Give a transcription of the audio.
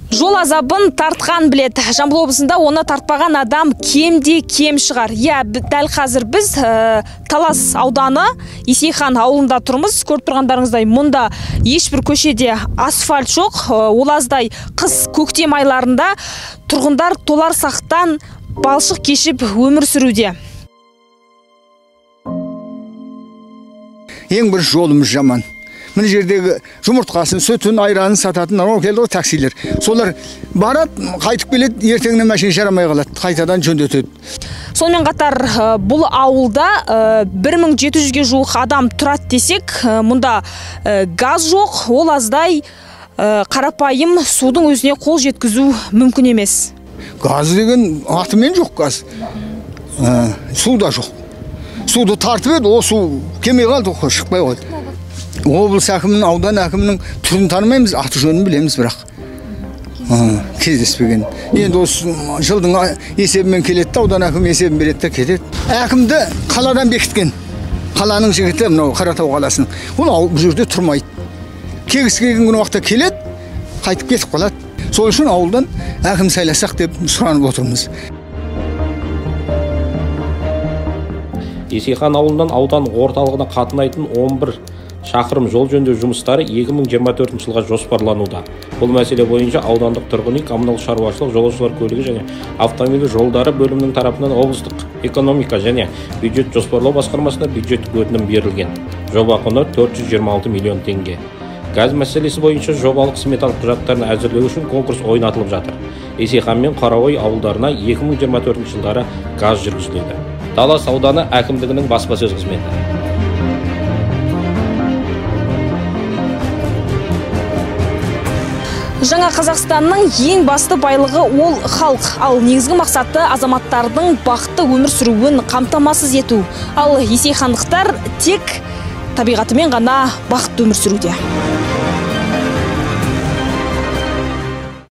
Жол азабын тартқан білет. Жамбыл облысында оны тартпаған адам кемде кем шығар. Дәл қазір біз Талас ауданы Есейхан ауылында тұрмыз. Көріп тұрғандарыңыздай, мұнда ешбір көшеде асфальт жоқ. Олаздай қыс көктем айларында тұрғындар толар сақтан балшық кешіп өмір сүруде. Ең бір жолымыз жаман. Мына жердегі жұмыртқасын, сүтін, айранын сататын келді ғой таксилер. Солар барат, қайтып келеді, ертеңіне машина жарамай қалады, қайтадан жөндетеді. Сонымен қатар бұл ауылда 1700-ге жуық адам тұрады десек, мұнда газ жоқ, ол аздай қарапайым судың өзіне қол жеткізу мүмкін емес. Газ деген атымен жоқ газ. Су да жоқ. Суды тартып еді, о су келмей қалды, шықпай қалды. Облыс әкімінің, аудан әкімінің түрін танымаймыз, аты жөнін білеміз, бірақ кездеспеген. Енді осы жылдың есебімен келеді, аудан әкім есебін береді де кетеді. Әкімді қаладан бекіткен. Қаланың жігіті, мынау Қаратау қаласының. Ол бұл жерде тұрмайды. Кегіс келген күні уақытта келеді, қайтып кетіп қалады. Сол үшін ауылдан әкім сайласақ деп сұранып отырмыз. Есейхан ауылынан аудан орталығына қатынайтын 11 шақырым жол жөндеу жұмыстары 2024 жылға жоспарлануда. Бұл мәселе бойынша аудандық тұрғын үй, коммуналдық шаруашылық, жолаушылар көлігі және автомобиль жолдары бөлімінің тарапынан облыстық экономика және бюджет жоспарлау басқармасына бюджеттік өтінім берілген. Жоба құны 426 миллион теңге. Газ мәселесі бойынша жобалық сметалық құжаттарын әзірлеу үшін конкурс ойнатылып жатыр. Есейхан мен Қараой ауылдарына 2024 жылдары газ жүргізіледі. Талас ауданы әкімдігінің баспасөз қызметі. Жаңа Қазақстанның ең басты байлығы ол халық, ал негізгі мақсаты азаматтардың бақытты өмір сүруін қамтамасыз ету. Ал есейхандықтар тек табиғатымен ғана бақытты өмір сүруде.